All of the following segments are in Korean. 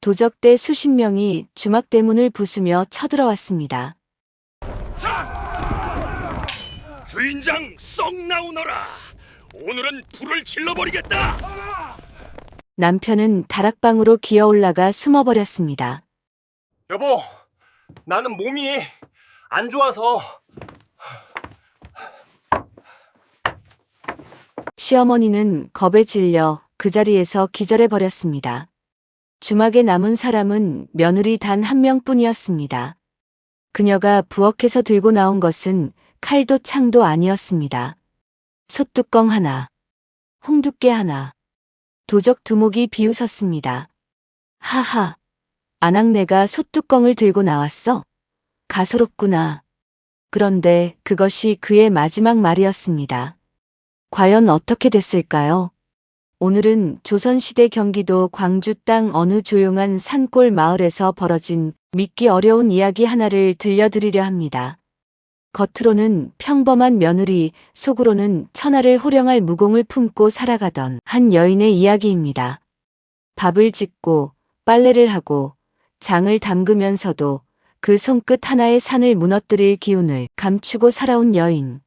도적대 수십 명이 주막대문을 부수며 쳐들어왔습니다. 자! 주인장 썩 나오너라! 오늘은 불을 질러버리겠다! 남편은 다락방으로 기어 올라가 숨어버렸습니다. 여보, 나는 몸이 안 좋아서. 시어머니는 겁에 질려 그 자리에서 기절해버렸습니다. 주막에 남은 사람은 며느리 단 한 명뿐이었습니다. 그녀가 부엌에서 들고 나온 것은 칼도 창도 아니었습니다. 솥뚜껑 하나, 홍두깨 하나, 도적 두목이 비웃었습니다. 하하, 아낙네가 솥뚜껑을 들고 나왔어? 가소롭구나. 그런데 그것이 그의 마지막 말이었습니다. 과연 어떻게 됐을까요? 오늘은 조선시대 경기도 광주 땅 어느 조용한 산골 마을에서 벌어진 믿기 어려운 이야기 하나를 들려드리려 합니다. 겉으로는 평범한 며느리, 속으로는 천하를 호령할 무공을 품고 살아가던 한 여인의 이야기입니다. 밥을 짓고 빨래를 하고 장을 담그면서도 그 손끝 하나의 산을 무너뜨릴 기운을 감추고 살아온 여인.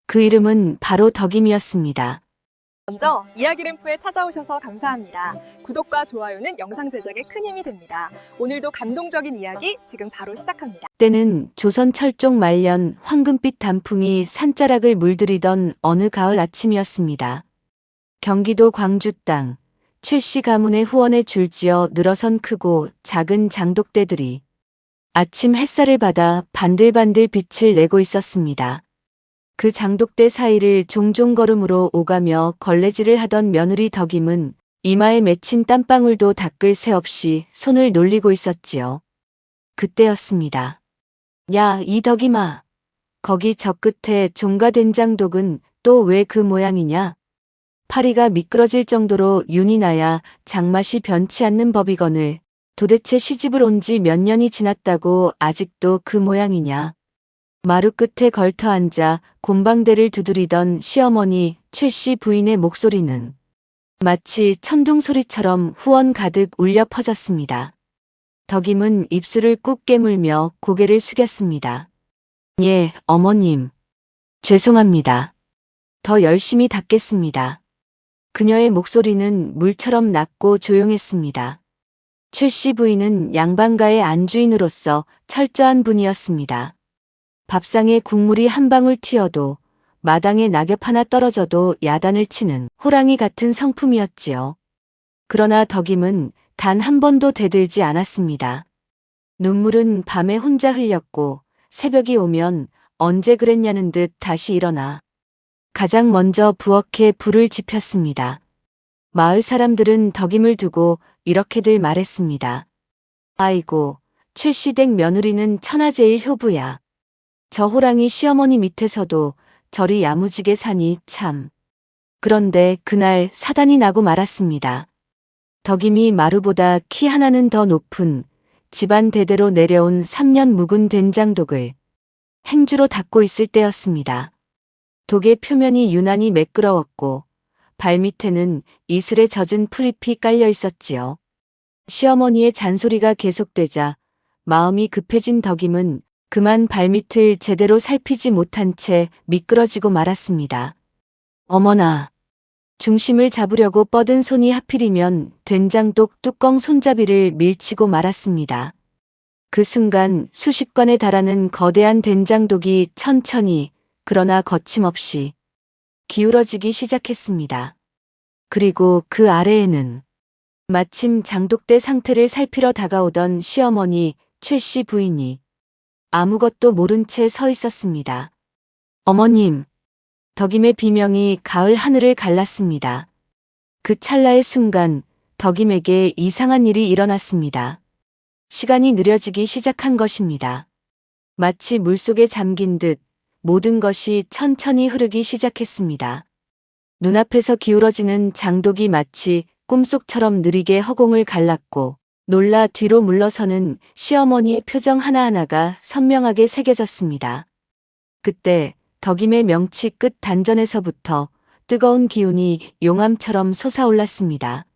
그 이름은 바로 덕임이었습니다. 먼저 이야기 램프에 찾아오셔서 감사합니다. 구독과 좋아요는 영상 제작에 큰 힘이 됩니다. 오늘도 감동적인 이야기 지금 바로 시작합니다. 때는 조선 철종 말년 황금빛 단풍이 산자락을 물들이던 어느 가을 아침이었습니다. 경기도 광주 땅, 최씨 가문의 후원에 줄지어 늘어선 크고 작은 장독대들이 아침 햇살을 받아 반들반들 빛을 내고 있었습니다. 그 장독대 사이를 종종 걸음으로 오가며 걸레질을 하던 며느리 덕임은 이마에 맺힌 땀방울도 닦을 새 없이 손을 놀리고 있었지요. 그때였습니다. 야, 이 덕임아. 거기 저 끝에 종가된장독은 또 왜 그 모양이냐? 파리가 미끄러질 정도로 윤이 나야 장맛이 변치 않는 법이거늘 도대체 시집을 온 지 몇 년이 지났다고 아직도 그 모양이냐? 마루 끝에 걸터 앉아 곰방대를 두드리던 시어머니 최씨 부인의 목소리는 마치 천둥 소리처럼 후원 가득 울려 퍼졌습니다. 덕임은 입술을 꾹 깨물며 고개를 숙였습니다. 예, 어머님. 죄송합니다. 더 열심히 닦겠습니다. 그녀의 목소리는 물처럼 낮고 조용했습니다. 최씨 부인은 양반가의 안주인으로서 철저한 분이었습니다. 밥상에 국물이 한 방울 튀어도 마당에 낙엽 하나 떨어져도 야단을 치는 호랑이 같은 성품이었지요. 그러나 덕임은 단 한 번도 대들지 않았습니다. 눈물은 밤에 혼자 흘렸고 새벽이 오면 언제 그랬냐는 듯 다시 일어나 가장 먼저 부엌에 불을 지폈습니다. 마을 사람들은 덕임을 두고 이렇게들 말했습니다. 아이고, 최씨댁 며느리는 천하제일 효부야. 저 호랑이 시어머니 밑에서도 저리 야무지게 사니 참. 그런데 그날 사단이 나고 말았습니다. 덕임이 마루보다 키 하나는 더 높은 집안 대대로 내려온 3년 묵은 된장독을 행주로 닦고 있을 때였습니다. 독의 표면이 유난히 매끄러웠고 발밑에는 이슬에 젖은 풀잎이 깔려 있었지요. 시어머니의 잔소리가 계속되자 마음이 급해진 덕임은 그만 발밑을 제대로 살피지 못한 채 미끄러지고 말았습니다. 어머나, 중심을 잡으려고 뻗은 손이 하필이면 된장독 뚜껑 손잡이를 밀치고 말았습니다. 그 순간 수십 관에 달하는 거대한 된장독이 천천히 그러나 거침없이 기울어지기 시작했습니다. 그리고 그 아래에는 마침 장독대 상태를 살피러 다가오던 시어머니 최씨 부인이 아무것도 모른 채 서 있었습니다. 어머님, 덕임의 비명이 가을 하늘을 갈랐습니다. 그 찰나의 순간 덕임에게 이상한 일이 일어났습니다. 시간이 느려지기 시작한 것입니다. 마치 물속에 잠긴 듯 모든 것이 천천히 흐르기 시작했습니다. 눈앞에서 기울어지는 장독이 마치 꿈속처럼 느리게 허공을 갈랐고 놀라 뒤로 물러서는 시어머니의 표정 하나하나가 선명하게 새겨졌습니다. 그때 덕임의 명치 끝 단전에서부터 뜨거운 기운이 용암처럼 솟아올랐습니다.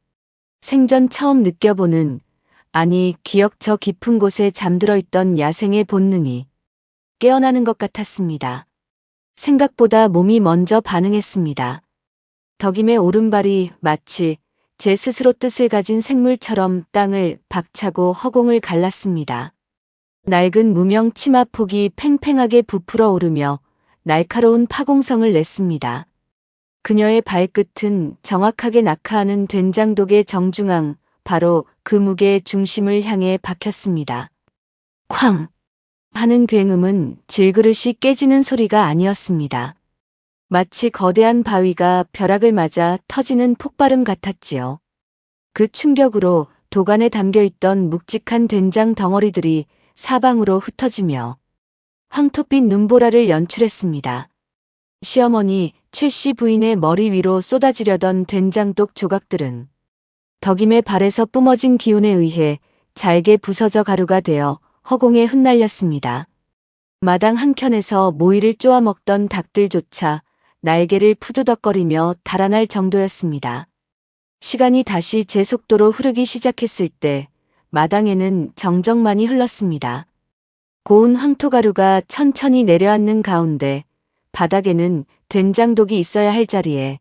생전 처음 느껴보는 아니 기억 저 깊은 곳에 잠들어 있던 야생의 본능이 깨어나는 것 같았습니다. 생각보다 몸이 먼저 반응했습니다. 덕임의 오른발이 마치 제 스스로 뜻을 가진 생물처럼 땅을 박차고 허공을 갈랐습니다. 낡은 무명 치마폭이 팽팽하게 부풀어 오르며 날카로운 파공성을 냈습니다. 그녀의 발끝은 정확하게 낙하하는 된장독의 정중앙, 바로 그 무게의 중심을 향해 박혔습니다. 쾅! 하는 굉음은 질그릇이 깨지는 소리가 아니었습니다. 마치 거대한 바위가 벼락을 맞아 터지는 폭발음 같았지요. 그 충격으로 도간에 담겨있던 묵직한 된장 덩어리들이 사방으로 흩어지며 황토빛 눈보라를 연출했습니다. 시어머니 최 씨 부인의 머리 위로 쏟아지려던 된장독 조각들은 덕임의 발에서 뿜어진 기운에 의해 잘게 부서져 가루가 되어 허공에 흩날렸습니다. 마당 한켠에서 모이를 쪼아 먹던 닭들조차 날개를 푸드덕거리며 달아날 정도였습니다. 시간이 다시 제 속도로 흐르기 시작했을 때 마당에는 정적만이 흘렀습니다. 고운 황토가루가 천천히 내려앉는 가운데 바닥에는 된장독이 있어야 할 자리에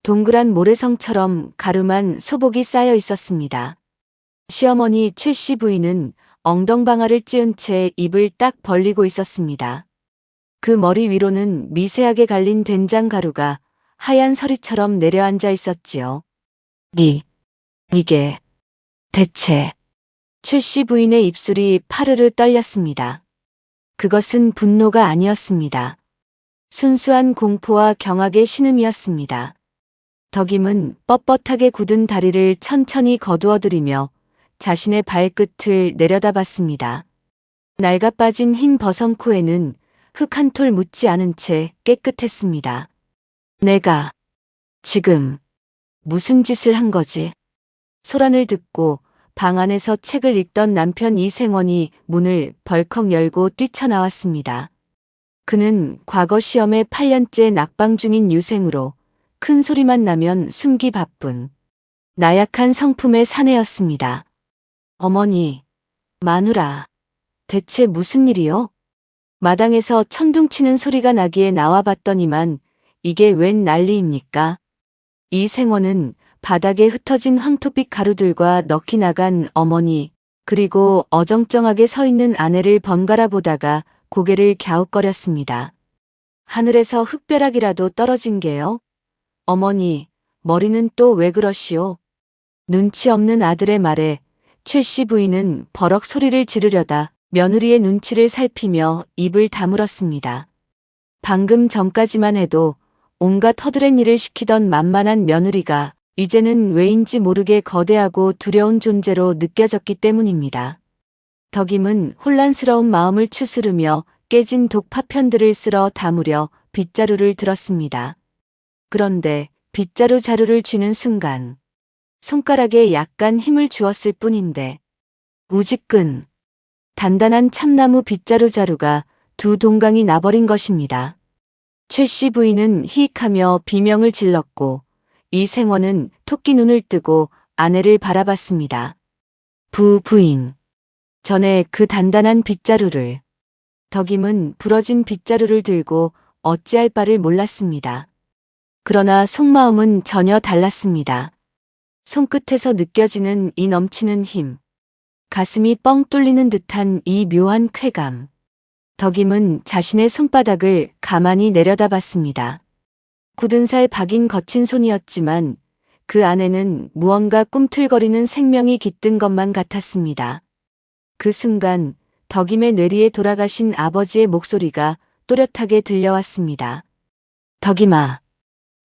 동그란 모래성처럼 가름한 소복이 쌓여 있었습니다. 시어머니 최 씨 부인은 엉덩방아를 찌은 채 입을 딱 벌리고 있었습니다. 그 머리 위로는 미세하게 갈린 된장가루가 하얀 서리처럼 내려앉아 있었지요. 이게 대체... 최 씨 부인의 입술이 파르르 떨렸습니다. 그것은 분노가 아니었습니다. 순수한 공포와 경악의 신음이었습니다. 덕임은 뻣뻣하게 굳은 다리를 천천히 거두어들이며 자신의 발끝을 내려다봤습니다. 낡아빠진 흰 버선코에는 흙 한 톨 묻지 않은 채 깨끗했습니다. 내가 지금 무슨 짓을 한 거지? 소란을 듣고 방 안에서 책을 읽던 남편 이생원이 문을 벌컥 열고 뛰쳐나왔습니다. 그는 과거 시험에 8년째 낙방 중인 유생으로 큰 소리만 나면 숨기 바쁜 나약한 성품의 사내였습니다. 어머니, 마누라, 대체 무슨 일이요? 마당에서 천둥치는 소리가 나기에 나와봤더니만 이게 웬 난리입니까? 이생원은 바닥에 흩어진 황토빛 가루들과 넋이 나간 어머니, 그리고 어정쩡하게 서 있는 아내를 번갈아 보다가 고개를 갸웃거렸습니다. 하늘에서 흙벼락이라도 떨어진 게요? 어머니, 머리는 또 왜 그러시오? 눈치 없는 아들의 말에 최 씨 부인은 버럭 소리를 지르려다 며느리의 눈치를 살피며 입을 다물었습니다. 방금 전까지만 해도 온갖 허드렛 일을 시키던 만만한 며느리가 이제는 왜인지 모르게 거대하고 두려운 존재로 느껴졌기 때문입니다. 덕임은 혼란스러운 마음을 추스르며 깨진 독 파편들을 쓸어 다무려 빗자루를 들었습니다. 그런데 빗자루 자루를 쥐는 순간 손가락에 약간 힘을 주었을 뿐인데 우지끈 단단한 참나무 빗자루 자루가 두 동강이 나버린 것입니다. 최 씨 부인은 히익하며 비명을 질렀고 이생원은 토끼 눈을 뜨고 아내를 바라봤습니다. 부인. 전에 그 단단한 빗자루를. 덕임은 부러진 빗자루를 들고 어찌할 바를 몰랐습니다. 그러나 속마음은 전혀 달랐습니다. 손끝에서 느껴지는 이 넘치는 힘. 가슴이 뻥 뚫리는 듯한 이 묘한 쾌감. 덕임은 자신의 손바닥을 가만히 내려다봤습니다. 굳은 살 박인 거친 손이었지만 그 안에는 무언가 꿈틀거리는 생명이 깃든 것만 같았습니다. 그 순간 덕임의 뇌리에 돌아가신 아버지의 목소리가 또렷하게 들려왔습니다. 덕임아,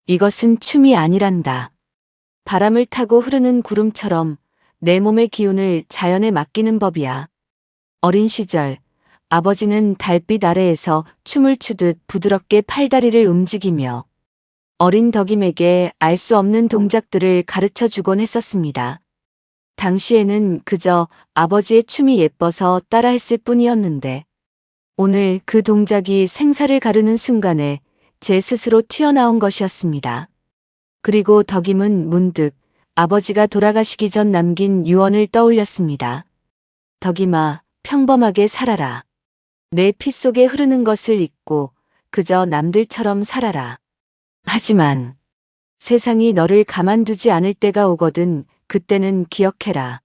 이것은 춤이 아니란다. 바람을 타고 흐르는 구름처럼 내 몸의 기운을 자연에 맡기는 법이야. 어린 시절 아버지는 달빛 아래에서 춤을 추듯 부드럽게 팔다리를 움직이며 어린 덕임에게 알 수 없는 동작들을 가르쳐 주곤 했었습니다. 당시에는 그저 아버지의 춤이 예뻐서 따라했을 뿐이었는데 오늘 그 동작이 생사를 가르는 순간에 제 스스로 튀어나온 것이었습니다. 그리고 덕임은 문득 아버지가 돌아가시기 전 남긴 유언을 떠올렸습니다. 덕임아, 평범하게 살아라. 내 피 속에 흐르는 것을 잊고 그저 남들처럼 살아라. 하지만 세상이 너를 가만두지 않을 때가 오거든. 그때는 기억해라.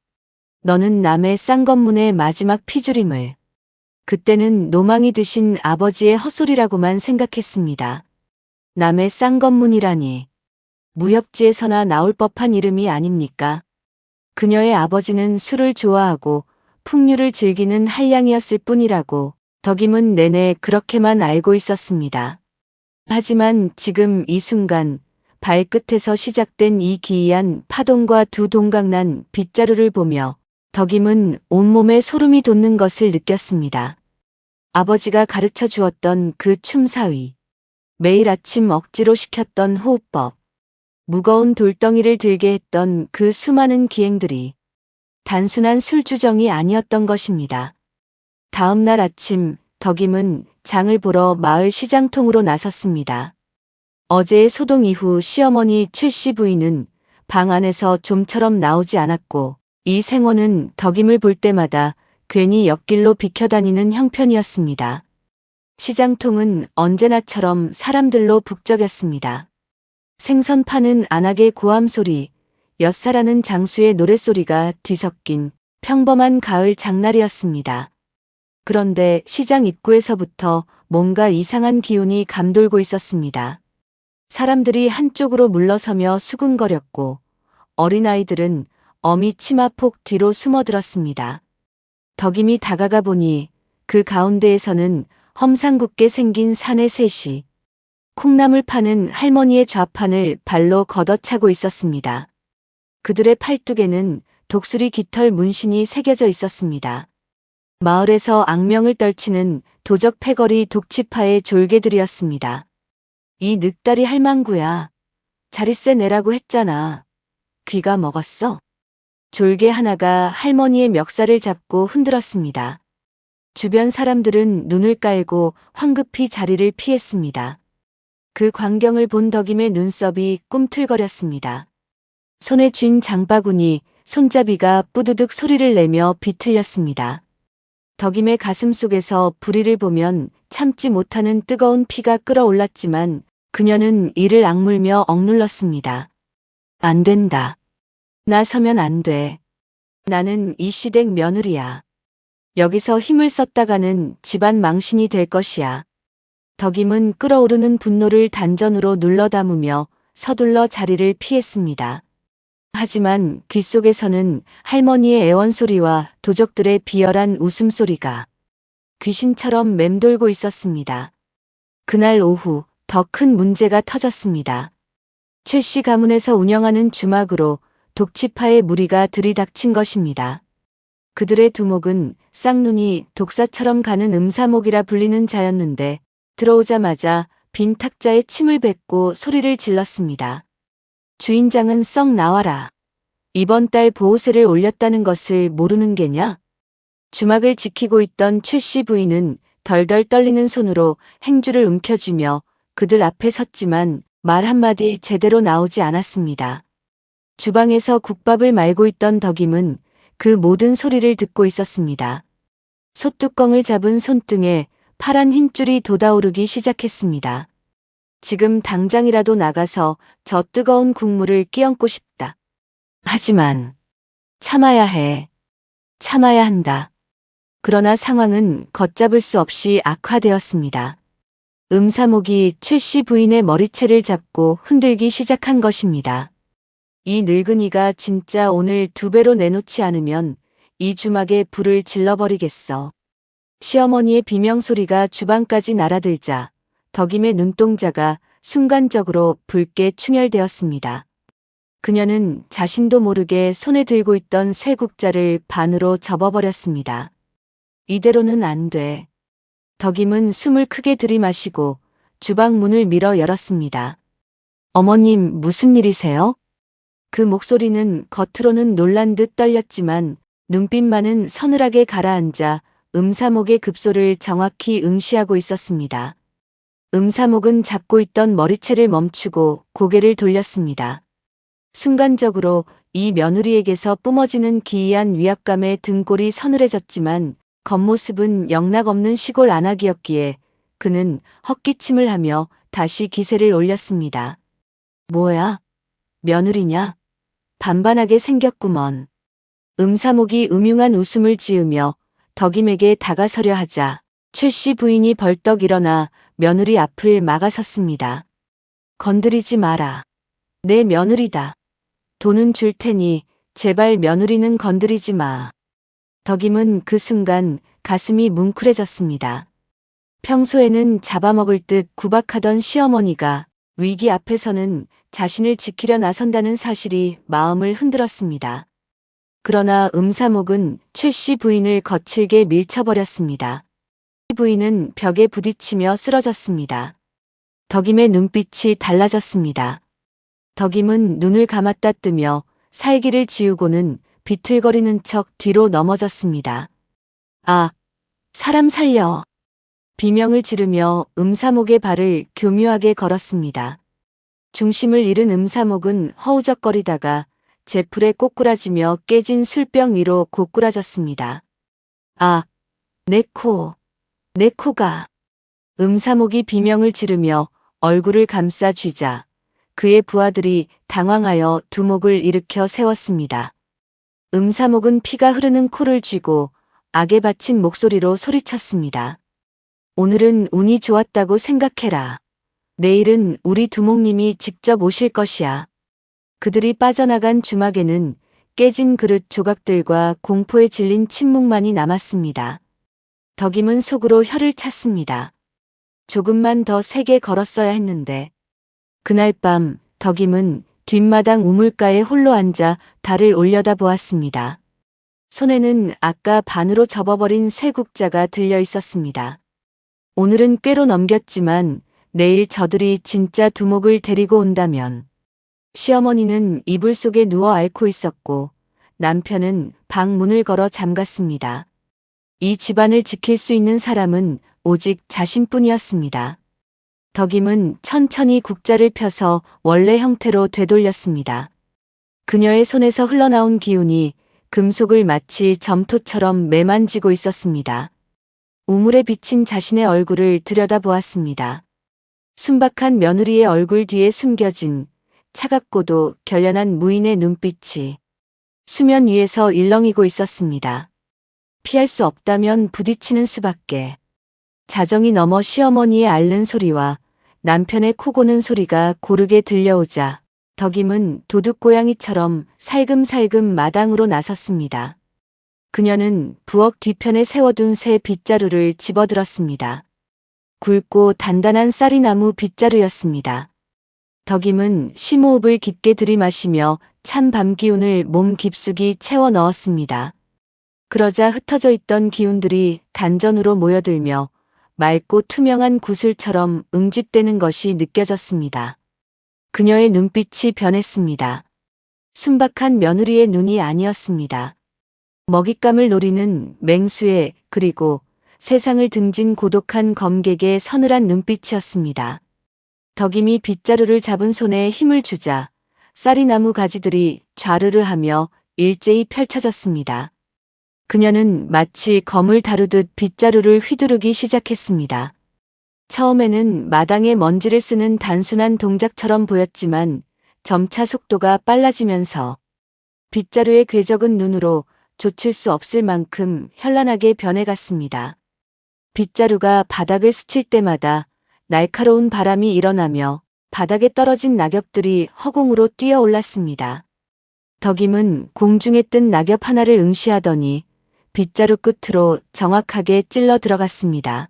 너는 남의 쌍검문의 마지막 피줄임을. 그때는 노망이 드신 아버지의 헛소리라고만 생각했습니다. 남의 쌍검문이라니. 무협지에서나 나올 법한 이름이 아닙니까? 그녀의 아버지는 술을 좋아하고 풍류를 즐기는 한량이었을 뿐이라고 덕임은 내내 그렇게만 알고 있었습니다. 하지만 지금 이 순간 발끝에서 시작된 이 기이한 파동과 두 동강난 빗자루를 보며 덕임은 온몸에 소름이 돋는 것을 느꼈습니다. 아버지가 가르쳐 주었던 그 춤사위, 매일 아침 억지로 시켰던 호흡법, 무거운 돌덩이를 들게 했던 그 수많은 기행들이 단순한 술주정이 아니었던 것입니다. 다음 날 아침 덕임은 장을 보러 마을 시장통으로 나섰습니다. 어제의 소동 이후 시어머니 최 씨 부인은 방 안에서 좀처럼 나오지 않았고 이 생원은 덕임을 볼 때마다 괜히 옆길로 비켜다니는 형편이었습니다. 시장통은 언제나처럼 사람들로 북적였습니다. 생선 파는 안악의 고함소리, 엿사라는 장수의 노랫소리가 뒤섞인 평범한 가을 장날이었습니다. 그런데 시장 입구에서부터 뭔가 이상한 기운이 감돌고 있었습니다. 사람들이 한쪽으로 물러서며 수군거렸고 어린아이들은 어미 치마폭 뒤로 숨어들었습니다. 덕임이 다가가 보니 그 가운데에서는 험상궂게 생긴 사내 셋이 콩나물 파는 할머니의 좌판을 발로 걷어차고 있었습니다. 그들의 팔뚝에는 독수리 깃털 문신이 새겨져 있었습니다. 마을에서 악명을 떨치는 도적 패거리 독치파의 졸개들이었습니다. 이 늑다리 할망구야. 자릿세 내라고 했잖아. 귀가 먹었어? 졸개 하나가 할머니의 멱살을 잡고 흔들었습니다. 주변 사람들은 눈을 깔고 황급히 자리를 피했습니다. 그 광경을 본 덕임의 눈썹이 꿈틀거렸습니다. 손에 쥔 장바구니, 손잡이가 뿌드득 소리를 내며 비틀렸습니다. 덕임의 가슴 속에서 불의를 보면 참지 못하는 뜨거운 피가 끓어올랐지만 그녀는 이를 악물며 억눌렀습니다. 안 된다. 나서면 안 돼. 나는 이 시댁 며느리야. 여기서 힘을 썼다가는 집안 망신이 될 것이야. 덕임은 끓어오르는 분노를 단전으로 눌러 담으며 서둘러 자리를 피했습니다. 하지만 귓속에서는 할머니의 애원소리와 도적들의 비열한 웃음소리가 귀신처럼 맴돌고 있었습니다. 그날 오후 더 큰 문제가 터졌습니다. 최 씨 가문에서 운영하는 주막으로 독치파의 무리가 들이닥친 것입니다. 그들의 두목은 쌍눈이 독사처럼 가는 음사목이라 불리는 자였는데 들어오자마자 빈 탁자에 침을 뱉고 소리를 질렀습니다. 주인장은 썩 나와라. 이번 달 보호세를 올렸다는 것을 모르는 게냐? 주막을 지키고 있던 최 씨 부인은 덜덜 떨리는 손으로 행주를 움켜쥐며 그들 앞에 섰지만 말 한마디 제대로 나오지 않았습니다. 주방에서 국밥을 말고 있던 덕임은 그 모든 소리를 듣고 있었습니다. 솥뚜껑을 잡은 손등에 파란 힘줄이 돋아오르기 시작했습니다. 지금 당장이라도 나가서 저 뜨거운 국물을 끼얹고 싶다. 하지만 참아야 해. 참아야 한다. 그러나 상황은 걷잡을 수 없이 악화되었습니다. 음사목이 최 씨 부인의 머리채를 잡고 흔들기 시작한 것입니다. 이 늙은이가 진짜 오늘 2배로 내놓지 않으면 이 주막에 불을 질러버리겠어. 시어머니의 비명소리가 주방까지 날아들자 덕임의 눈동자가 순간적으로 붉게 충혈되었습니다. 그녀는 자신도 모르게 손에 들고 있던 쇠국자를 반으로 접어버렸습니다. 이대로는 안 돼. 덕임은 숨을 크게 들이마시고 주방 문을 밀어 열었습니다. 어머님, 무슨 일이세요? 그 목소리는 겉으로는 놀란 듯 떨렸지만 눈빛만은 서늘하게 가라앉아 음사목의 급소를 정확히 응시하고 있었습니다. 음사목은 잡고 있던 머리채를 멈추고 고개를 돌렸습니다. 순간적으로 이 며느리에게서 뿜어지는 기이한 위압감에 등골이 서늘해졌지만 겉모습은 영락없는 시골 안악이었기에 그는 헛기침을 하며 다시 기세를 올렸습니다. 뭐야? 며느리냐? 반반하게 생겼구먼. 음사목이 음흉한 웃음을 지으며 덕임에게 다가서려 하자 최 씨 부인이 벌떡 일어나 며느리 앞을 막아섰습니다. 건드리지 마라. 내 며느리다. 돈은 줄 테니 제발 며느리는 건드리지 마. 덕임은 그 순간 가슴이 뭉클해졌습니다. 평소에는 잡아먹을 듯 구박하던 시어머니가 위기 앞에서는 자신을 지키려 나선다는 사실이 마음을 흔들었습니다. 그러나 음사목은 최 씨 부인을 거칠게 밀쳐버렸습니다. 부인은 벽에 부딪히며 쓰러졌습니다. 덕임의 눈빛이 달라졌습니다. 덕임은 눈을 감았다 뜨며 살기를 지우고는 비틀거리는 척 뒤로 넘어졌습니다. 아, 사람 살려. 비명을 지르며 음사목의 발을 교묘하게 걸었습니다. 중심을 잃은 음사목은 허우적거리다가 제풀에 꼬꾸라지며 깨진 술병 위로 고꾸라졌습니다. 아, 내 코, 내 코가. 음사목이 비명을 지르며 얼굴을 감싸 쥐자 그의 부하들이 당황하여 두목을 일으켜 세웠습니다. 음사목은 피가 흐르는 코를 쥐고 악에 바친 목소리로 소리쳤습니다. 오늘은 운이 좋았다고 생각해라. 내일은 우리 두목님이 직접 오실 것이야. 그들이 빠져나간 주막에는 깨진 그릇 조각들과 공포에 질린 침묵만이 남았습니다. 덕임은 속으로 혀를 찼습니다. 조금만 더 세게 걸었어야 했는데. 그날 밤 덕임은 뒷마당 우물가에 홀로 앉아 달을 올려다 보았습니다. 손에는 아까 반으로 접어버린 쇠국자가 들려 있었습니다. 오늘은 꾀로 넘겼지만 내일 저들이 진짜 두목을 데리고 온다면. 시어머니는 이불 속에 누워 앓고 있었고 남편은 방 문을 걸어 잠갔습니다. 이 집안을 지킬 수 있는 사람은 오직 자신뿐이었습니다. 덕임은 천천히 국자를 펴서 원래 형태로 되돌렸습니다. 그녀의 손에서 흘러나온 기운이 금속을 마치 점토처럼 매만지고 있었습니다. 우물에 비친 자신의 얼굴을 들여다보았습니다. 순박한 며느리의 얼굴 뒤에 숨겨진 차갑고도 결연한 무인의 눈빛이 수면 위에서 일렁이고 있었습니다. 피할 수 없다면 부딪히는 수밖에. 자정이 넘어 시어머니의 앓는 소리와 남편의 코 고는 소리가 고르게 들려오자 덕임은 도둑고양이처럼 살금살금 마당으로 나섰습니다. 그녀는 부엌 뒤편에 세워둔 새 빗자루를 집어들었습니다. 굵고 단단한 쌀이나무 빗자루였습니다. 덕임은 심호흡을 깊게 들이마시며 찬 밤 기운을 몸 깊숙이 채워 넣었습니다. 그러자 흩어져 있던 기운들이 단전으로 모여들며 맑고 투명한 구슬처럼 응집되는 것이 느껴졌습니다. 그녀의 눈빛이 변했습니다. 순박한 며느리의 눈이 아니었습니다. 먹잇감을 노리는 맹수의 그리고 세상을 등진 고독한 검객의 서늘한 눈빛이었습니다. 덕임이 빗자루를 잡은 손에 힘을 주자 쌀이나무 가지들이 좌르르 하며 일제히 펼쳐졌습니다. 그녀는 마치 검을 다루듯 빗자루를 휘두르기 시작했습니다. 처음에는 마당에 먼지를 쓰는 단순한 동작처럼 보였지만 점차 속도가 빨라지면서 빗자루의 궤적은 눈으로 좇을 수 없을 만큼 현란하게 변해갔습니다. 빗자루가 바닥을 스칠 때마다 날카로운 바람이 일어나며 바닥에 떨어진 낙엽들이 허공으로 뛰어올랐습니다. 덕임은 공중에 뜬 낙엽 하나를 응시하더니 빗자루 끝으로 정확하게 찔러 들어갔습니다.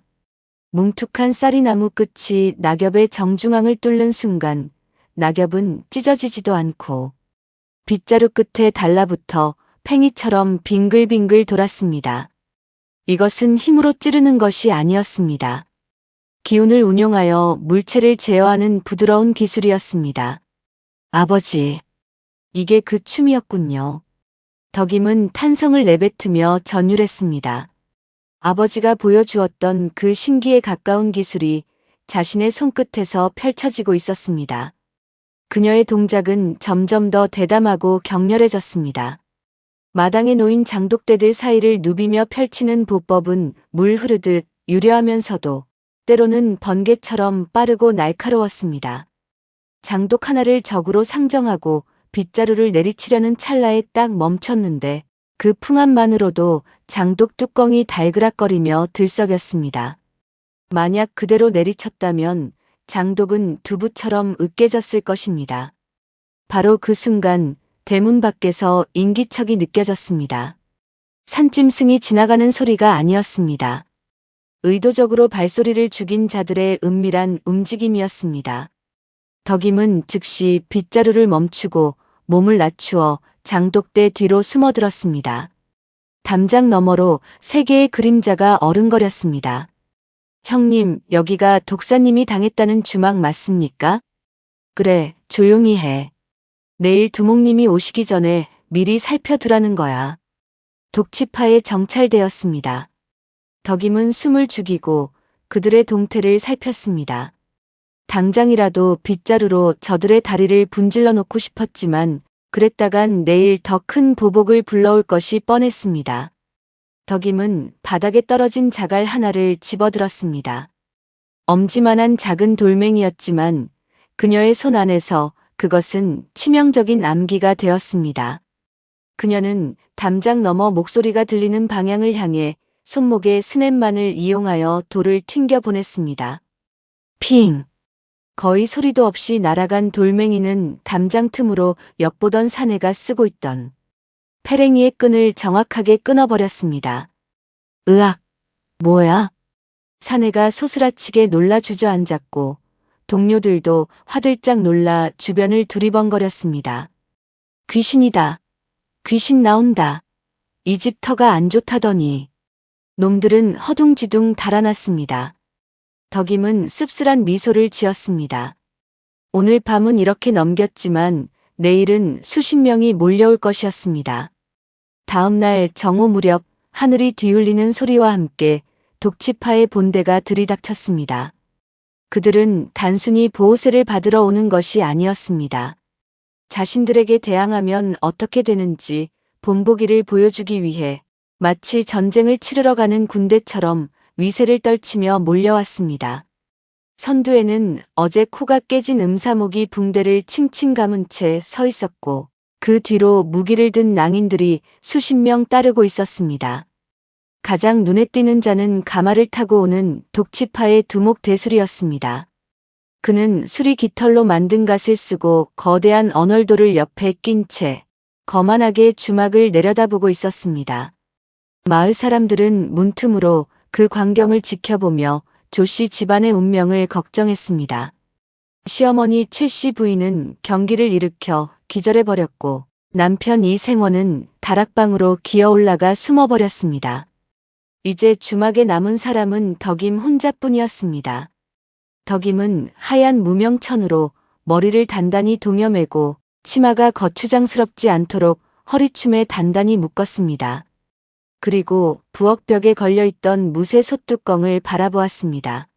뭉툭한 쌀이나무 끝이 낙엽의 정중앙을 뚫는 순간 낙엽은 찢어지지도 않고 빗자루 끝에 달라붙어 팽이처럼 빙글빙글 돌았습니다. 이것은 힘으로 찌르는 것이 아니었습니다. 기운을 운용하여 물체를 제어하는 부드러운 기술이었습니다. 아버지, 이게 그 춤이었군요. 덕임은 탄성을 내뱉으며 전율했습니다. 아버지가 보여주었던 그 신기에 가까운 기술이 자신의 손끝에서 펼쳐지고 있었습니다. 그녀의 동작은 점점 더 대담하고 격렬해졌습니다. 마당에 놓인 장독대들 사이를 누비며 펼치는 보법은 물 흐르듯 유려하면서도 때로는 번개처럼 빠르고 날카로웠습니다. 장독 하나를 적으로 상정하고 빗자루를 내리치려는 찰나에 딱 멈췄는데 그 풍함만으로도 장독 뚜껑이 달그락거리며 들썩였습니다. 만약 그대로 내리쳤다면 장독은 두부처럼 으깨졌을 것입니다. 바로 그 순간 대문 밖에서 인기척이 느껴졌습니다. 산짐승이 지나가는 소리가 아니었습니다. 의도적으로 발소리를 죽인 자들의 은밀한 움직임이었습니다. 덕임은 즉시 빗자루를 멈추고 몸을 낮추어 장독대 뒤로 숨어들었습니다. 담장 너머로 세 개의 그림자가 어른거렸습니다. 형님, 여기가 독사님이 당했다는 주막 맞습니까? 그래, 조용히 해. 내일 두목님이 오시기 전에 미리 살펴두라는 거야. 독치파에 정찰되었습니다. 덕임은 숨을 죽이고 그들의 동태를 살폈습니다. 당장이라도 빗자루로 저들의 다리를 분질러 놓고 싶었지만 그랬다간 내일 더 큰 보복을 불러올 것이 뻔했습니다. 덕임은 바닥에 떨어진 자갈 하나를 집어들었습니다. 엄지만한 작은 돌멩이였지만 그녀의 손 안에서 그것은 치명적인 암기가 되었습니다. 그녀는 담장 너머 목소리가 들리는 방향을 향해 손목의 스냅만을 이용하여 돌을 튕겨 보냈습니다. 핑! 거의 소리도 없이 날아간 돌멩이는 담장 틈으로 엿보던 사내가 쓰고 있던 페랭이의 끈을 정확하게 끊어버렸습니다. 으악! 뭐야? 사내가 소스라치게 놀라 주저앉았고 동료들도 화들짝 놀라 주변을 두리번거렸습니다. 귀신이다. 귀신 나온다. 이 집 터가 안 좋다더니. 놈들은 허둥지둥 달아났습니다. 덕임은 씁쓸한 미소를 지었습니다. 오늘 밤은 이렇게 넘겼지만 내일은 수십 명이 몰려올 것이었습니다. 다음 날 정오 무렵 하늘이 뒤울리는 소리와 함께 독치파의 본대가 들이닥쳤습니다. 그들은 단순히 보호세를 받으러 오는 것이 아니었습니다. 자신들에게 대항하면 어떻게 되는지 본보기를 보여주기 위해 마치 전쟁을 치르러 가는 군대처럼 위세를 떨치며 몰려왔습니다. 선두에는 어제 코가 깨진 음사목이 붕대를 칭칭 감은 채 서 있었고 그 뒤로 무기를 든 낭인들이 수십 명 따르고 있었습니다. 가장 눈에 띄는 자는 가마를 타고 오는 독치파의 두목 대술이었습니다. 그는 수리 깃털로 만든 갓을 쓰고 거대한 언얼도를 옆에 낀 채 거만하게 주막을 내려다보고 있었습니다. 마을 사람들은 문틈으로 그 광경을 지켜보며 조씨 집안의 운명을 걱정했습니다. 시어머니 최씨 부인은 경기를 일으켜 기절해버렸고 남편 이생원은 다락방으로 기어올라가 숨어버렸습니다. 이제 주막에 남은 사람은 덕임 혼자뿐이었습니다. 덕임은 하얀 무명천으로 머리를 단단히 동여매고 치마가 거추장스럽지 않도록 허리춤에 단단히 묶었습니다. 그리고 부엌벽에 걸려있던 무쇠 솥뚜껑을 바라보았습니다.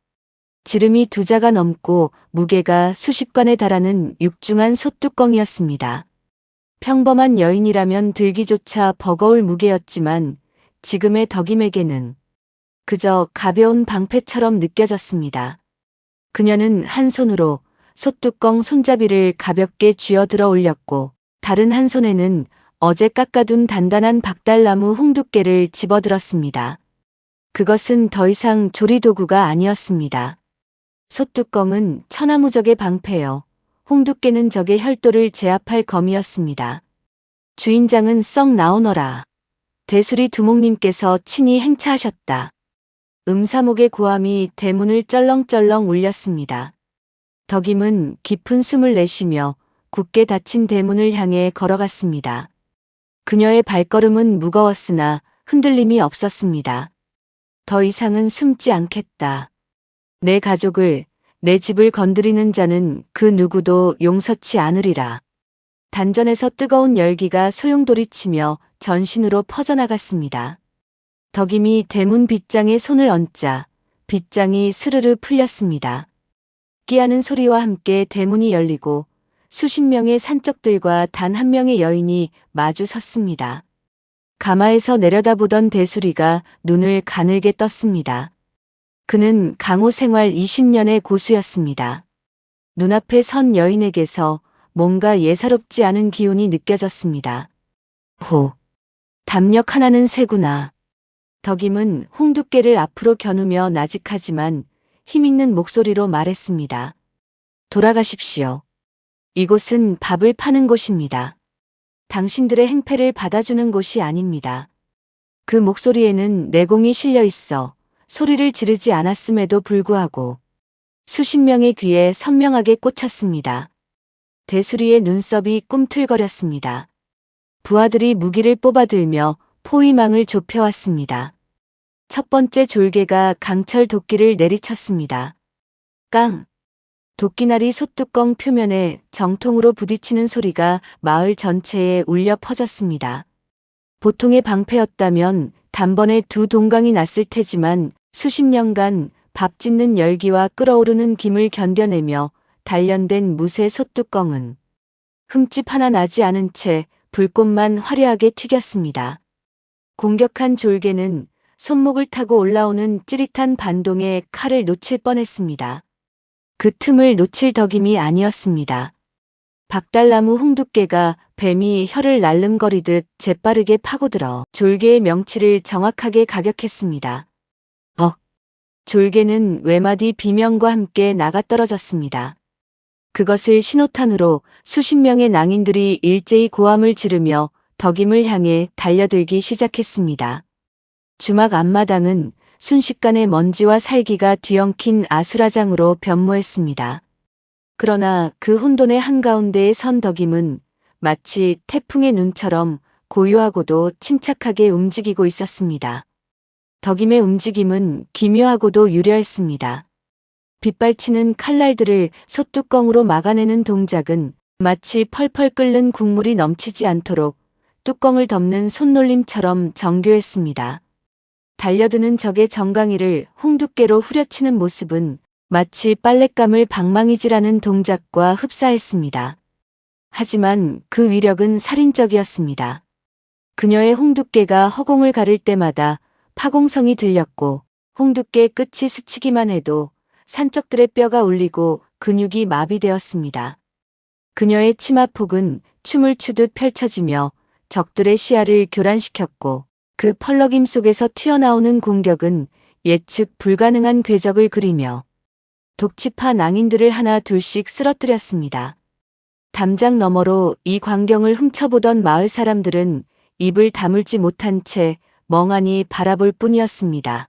지름이 2자가 넘고 무게가 수십 관에 달하는 육중한 솥뚜껑이었습니다. 평범한 여인이라면 들기조차 버거울 무게였지만 지금의 덕임에게는 그저 가벼운 방패처럼 느껴졌습니다. 그녀는 한 손으로 솥뚜껑 손잡이를 가볍게 쥐어들어 올렸고 다른 한 손에는 어제 깎아둔 단단한 박달나무 홍두깨를 집어들었습니다. 그것은 더 이상 조리도구가 아니었습니다. 솥뚜껑은 천하무적의 방패여 홍두깨는 적의 혈도를 제압할 검이었습니다. 주인장은 썩 나오너라. 대수리 두목님께서 친히 행차하셨다. 음사목의 고함이 대문을 쩔렁쩔렁 울렸습니다. 덕임은 깊은 숨을 내쉬며 굳게 닫힌 대문을 향해 걸어갔습니다. 그녀의 발걸음은 무거웠으나 흔들림이 없었습니다. 더 이상은 숨지 않겠다. 내 가족을, 내 집을 건드리는 자는 그 누구도 용서치 않으리라. 단전에서 뜨거운 열기가 소용돌이치며 전신으로 퍼져나갔습니다. 덕임이 대문 빗장에 손을 얹자 빗장이 스르르 풀렸습니다. 끼하는 소리와 함께 대문이 열리고 수십 명의 산적들과 단 한 명의 여인이 마주 섰습니다. 가마에서 내려다보던 대수리가 눈을 가늘게 떴습니다. 그는 강호 생활 20년의 고수였습니다. 눈앞에 선 여인에게서 뭔가 예사롭지 않은 기운이 느껴졌습니다. 호. 담력 하나는 새구나. 덕임은 홍두깨를 앞으로 겨누며 나직하지만 힘있는 목소리로 말했습니다. 돌아가십시오. 이곳은 밥을 파는 곳입니다. 당신들의 행패를 받아주는 곳이 아닙니다. 그 목소리에는 내공이 실려 있어 소리를 지르지 않았음에도 불구하고 수십 명의 귀에 선명하게 꽂혔습니다. 대수리의 눈썹이 꿈틀거렸습니다. 부하들이 무기를 뽑아들며 포위망을 좁혀왔습니다. 첫 번째 졸개가 강철 도끼를 내리쳤습니다. 깡! 도끼날이 솥뚜껑 표면에 정통으로 부딪히는 소리가 마을 전체에 울려 퍼졌습니다. 보통의 방패였다면 단번에 두 동강이 났을 테지만 수십 년간 밥 짓는 열기와 끓어오르는 김을 견뎌내며 단련된 무쇠 솥뚜껑은 흠집 하나 나지 않은 채 불꽃만 화려하게 튀겼습니다. 공격한 졸개는 손목을 타고 올라오는 찌릿한 반동에 칼을 놓칠 뻔했습니다. 그 틈을 놓칠 덕임이 아니었습니다. 박달나무 홍두깨가 뱀이 혀를 날름거리듯 재빠르게 파고들어 졸개의 명치를 정확하게 가격했습니다. 졸개는 외마디 비명과 함께 나가떨어졌습니다. 그것을 신호탄으로 수십 명의 낭인들이 일제히 고함을 지르며 덕임을 향해 달려들기 시작했습니다. 주막 앞마당은 순식간에 먼지와 살기가 뒤엉킨 아수라장으로 변모했습니다. 그러나 그 혼돈의 한가운데에 선 덕임은 마치 태풍의 눈처럼 고요하고도 침착하게 움직이고 있었습니다. 덕임의 움직임은 기묘하고도 유려했습니다. 빗발치는 칼날들을 솥뚜껑으로 막아내는 동작은 마치 펄펄 끓는 국물이 넘치지 않도록 뚜껑을 덮는 손놀림처럼 정교했습니다. 달려드는 적의 정강이를 홍두깨로 후려치는 모습은 마치 빨랫감을 방망이질하는 동작과 흡사했습니다. 하지만 그 위력은 살인적이었습니다. 그녀의 홍두깨가 허공을 가를 때마다 파공성이 들렸고 홍두깨 끝이 스치기만 해도 산적들의 뼈가 울리고 근육이 마비되었습니다. 그녀의 치마폭은 춤을 추듯 펼쳐지며 적들의 시야를 교란시켰고 그 펄럭임 속에서 튀어나오는 공격은 예측 불가능한 궤적을 그리며 독치파 낭인들을 하나 둘씩 쓰러뜨렸습니다. 담장 너머로 이 광경을 훔쳐보던 마을 사람들은 입을 다물지 못한 채 멍하니 바라볼 뿐이었습니다.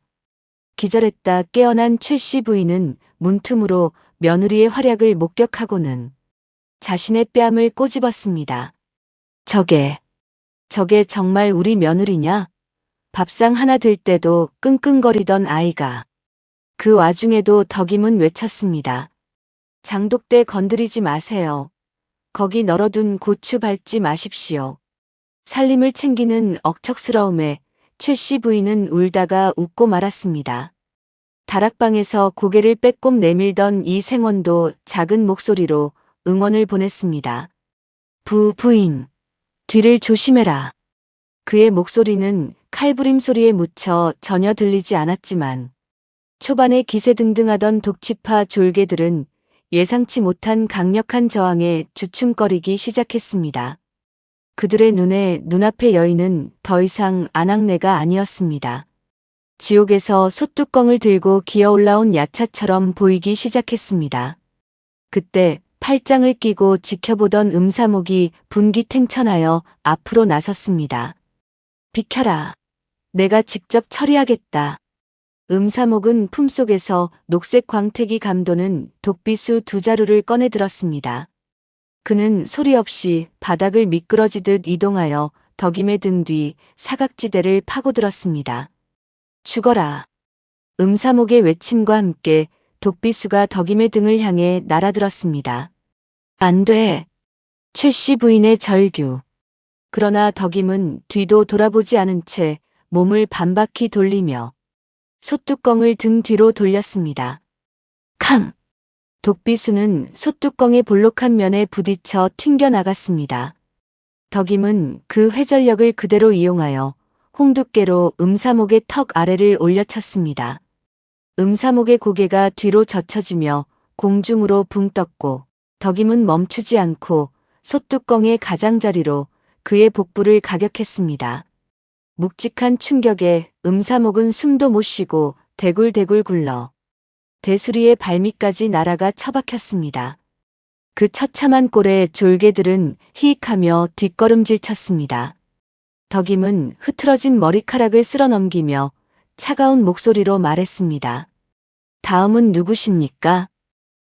기절했다 깨어난 최 씨 부인은 문틈으로 며느리의 활약을 목격하고는 자신의 뺨을 꼬집었습니다. 저게 정말 우리 며느리냐? 밥상 하나 들 때도 끙끙거리던 아이가. 그 와중에도 덕임은 외쳤습니다. 장독대 건드리지 마세요. 거기 널어둔 고추 밟지 마십시오. 살림을 챙기는 억척스러움에 최 씨 부인은 울다가 웃고 말았습니다. 다락방에서 고개를 빼꼼 내밀던 이 생원도 작은 목소리로 응원을 보냈습니다. 부인, 뒤를 조심해라. 그의 목소리는 칼부림 소리에 묻혀 전혀 들리지 않았지만 초반에 기세등등하던 독치파 졸개들은 예상치 못한 강력한 저항에 주춤거리기 시작했습니다. 그들의 눈에 눈앞의 여인은 더 이상 아낙네가 아니었습니다. 지옥에서 솥뚜껑을 들고 기어 올라온 야차처럼 보이기 시작했습니다. 그때 팔짱을 끼고 지켜보던 음사목이 분기탱천하여 앞으로 나섰습니다. 비켜라. 내가 직접 처리하겠다. 음사목은 품속에서 녹색 광택이 감도는 독비수 2자루를 꺼내 들었습니다. 그는 소리 없이 바닥을 미끄러지듯 이동하여 덕임의 등 뒤 사각지대를 파고들었습니다. 죽어라. 음사목의 외침과 함께 독비수가 덕임의 등을 향해 날아들었습니다. 안 돼. 최 씨 부인의 절규. 그러나 덕임은 뒤도 돌아보지 않은 채 몸을 반바퀴 돌리며 솥뚜껑을 등 뒤로 돌렸습니다. 캉! 독비수는 솥뚜껑의 볼록한 면에 부딪혀 튕겨나갔습니다. 덕임은 그 회전력을 그대로 이용하여 홍두깨로 음사목의 턱 아래를 올려쳤습니다. 음사목의 고개가 뒤로 젖혀지며 공중으로 붕 떴고 덕임은 멈추지 않고 솥뚜껑의 가장자리로 그의 복부를 가격했습니다. 묵직한 충격에 음사목은 숨도 못 쉬고 대굴대굴 굴러 대수리의 발밑까지 날아가 처박혔습니다. 그 처참한 꼴에 졸개들은 히익하며 뒷걸음질 쳤습니다. 덕임은 흐트러진 머리카락을 쓸어넘기며 차가운 목소리로 말했습니다. 다음은 누구십니까?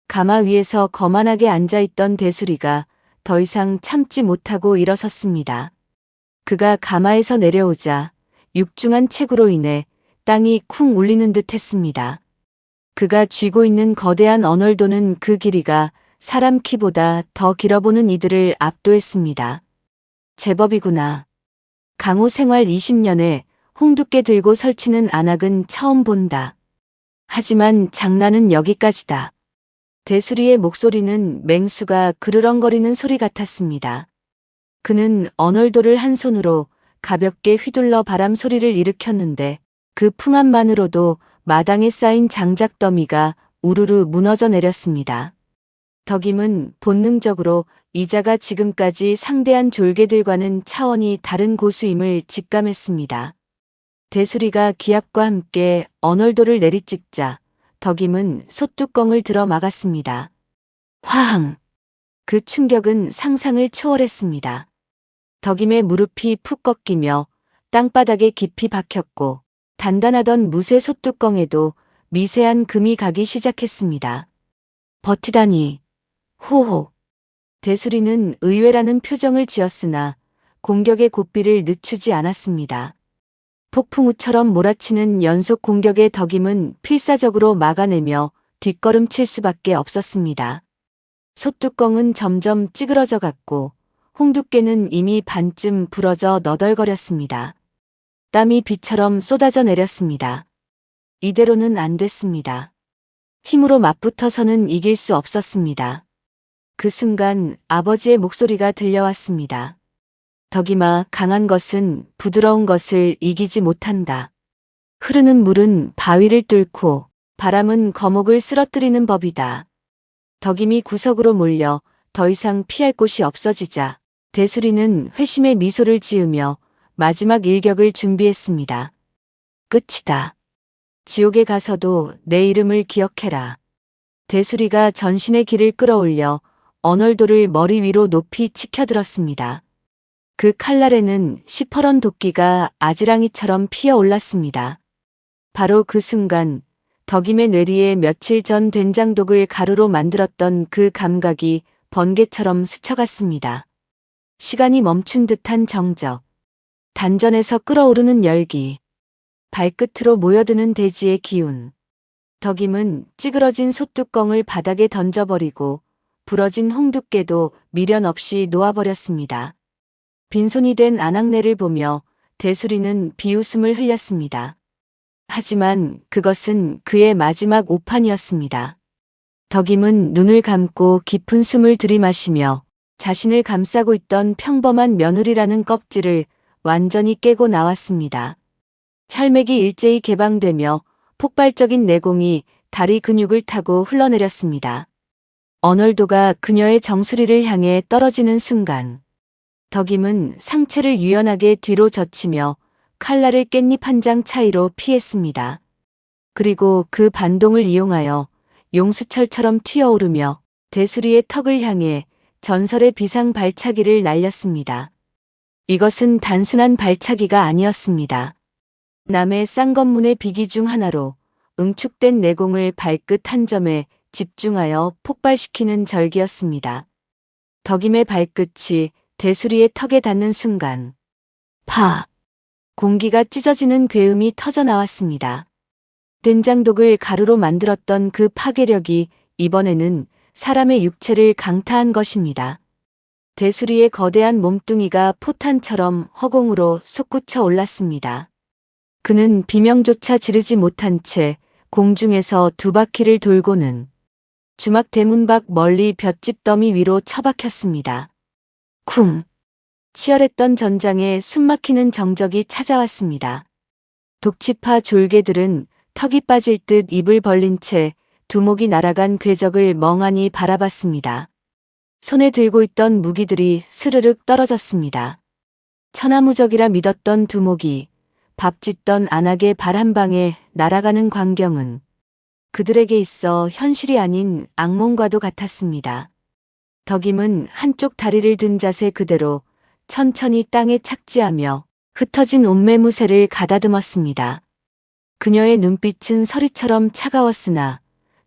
가마 위에서 거만하게 앉아있던 대수리가 더 이상 참지 못하고 일어섰습니다. 그가 가마에서 내려오자 육중한 체구로 인해 땅이 쿵 울리는 듯 했습니다. 그가 쥐고 있는 거대한 언얼도는 그 길이가 사람 키보다 더 길어보는 이들을 압도했습니다. 제법이구나. 강호 생활 20년에 홍두깨 들고 설치는 안악은 처음 본다. 하지만 장난은 여기까지다. 대수리의 목소리는 맹수가 그르렁거리는 소리 같았습니다. 그는 언얼도를 한 손으로 가볍게 휘둘러 바람 소리를 일으켰는데 그 풍압만으로도 마당에 쌓인 장작 더미가 우르르 무너져 내렸습니다. 덕임은 본능적으로 이자가 지금까지 상대한 졸개들과는 차원이 다른 고수임을 직감했습니다. 대수리가 기합과 함께 언얼도를 내리찍자 덕임은 솥뚜껑을 들어 막았습니다. 화항! 그 충격은 상상을 초월했습니다. 덕임의 무릎이 푹 꺾이며 땅바닥에 깊이 박혔고 단단하던 무쇠 솥뚜껑에도 미세한 금이 가기 시작했습니다. 버티다니. 호호. 대수리는 의외라는 표정을 지었으나 공격의 고삐를 늦추지 않았습니다. 폭풍우처럼 몰아치는 연속 공격의 덕임은 필사적으로 막아내며 뒷걸음칠 수밖에 없었습니다. 솥뚜껑은 점점 찌그러져 갔고 홍두깨는 이미 반쯤 부러져 너덜거렸습니다. 땀이 비처럼 쏟아져 내렸습니다. 이대로는 안 됐습니다. 힘으로 맞붙어서는 이길 수 없었습니다. 그 순간 아버지의 목소리가 들려왔습니다. 덕임아, 강한 것은 부드러운 것을 이기지 못한다. 흐르는 물은 바위를 뚫고 바람은 거목을 쓰러뜨리는 법이다. 덕임이 구석으로 몰려 더 이상 피할 곳이 없어지자 대수리는 회심의 미소를 지으며 마지막 일격을 준비했습니다. 끝이다. 지옥에 가서도 내 이름을 기억해라. 대수리가 전신의 기를 끌어올려 언얼도를 머리 위로 높이 치켜들었습니다. 그 칼날에는 시퍼런 도끼가 아지랑이처럼 피어올랐습니다. 바로 그 순간 덕임의 뇌리에 며칠 전 된장독을 가루로 만들었던 그 감각이 번개처럼 스쳐갔습니다. 시간이 멈춘 듯한 정적, 단전에서 끓어오르는 열기, 발끝으로 모여드는 대지의 기운. 덕임은 찌그러진 솥뚜껑을 바닥에 던져버리고 부러진 홍두깨도 미련 없이 놓아버렸습니다. 빈손이 된 안악내를 보며 대수리는 비웃음을 흘렸습니다. 하지만 그것은 그의 마지막 오판이었습니다. 덕임은 눈을 감고 깊은 숨을 들이마시며 자신을 감싸고 있던 평범한 며느리라는 껍질을 완전히 깨고 나왔습니다. 혈맥이 일제히 개방되며 폭발적인 내공이 다리 근육을 타고 흘러내렸습니다. 언얼도가 그녀의 정수리를 향해 떨어지는 순간 덕임은 상체를 유연하게 뒤로 젖히며 칼날을 깻잎 한 장 차이로 피했습니다. 그리고 그 반동을 이용하여 용수철처럼 튀어오르며 대수리의 턱을 향해 전설의 비상 발차기를 날렸습니다. 이것은 단순한 발차기가 아니었습니다. 남의 쌍검문의 비기 중 하나로 응축된 내공을 발끝 한 점에 집중하여 폭발시키는 절기였습니다. 덕임의 발끝이 대수리의 턱에 닿는 순간 파! 공기가 찢어지는 괴음이 터져 나왔습니다. 된장독을 가루로 만들었던 그 파괴력이 이번에는 사람의 육체를 강타한 것입니다. 대수리의 거대한 몸뚱이가 포탄처럼 허공으로 솟구쳐 올랐습니다. 그는 비명조차 지르지 못한 채 공중에서 두 바퀴를 돌고는 주막 대문 밖 멀리 볏짚 더미 위로 처박혔습니다. 쿵! 치열했던 전장에 숨막히는 정적이 찾아왔습니다. 독치파 졸개들은 턱이 빠질 듯 입을 벌린 채 두목이 날아간 궤적을 멍하니 바라봤습니다. 손에 들고 있던 무기들이 스르륵 떨어졌습니다. 천하무적이라 믿었던 두목이 밥 짓던 안악의 발 한 방에 날아가는 광경은 그들에게 있어 현실이 아닌 악몽과도 같았습니다. 덕임은 한쪽 다리를 든 자세 그대로 천천히 땅에 착지하며 흩어진 옷매무새를 가다듬었습니다. 그녀의 눈빛은 서리처럼 차가웠으나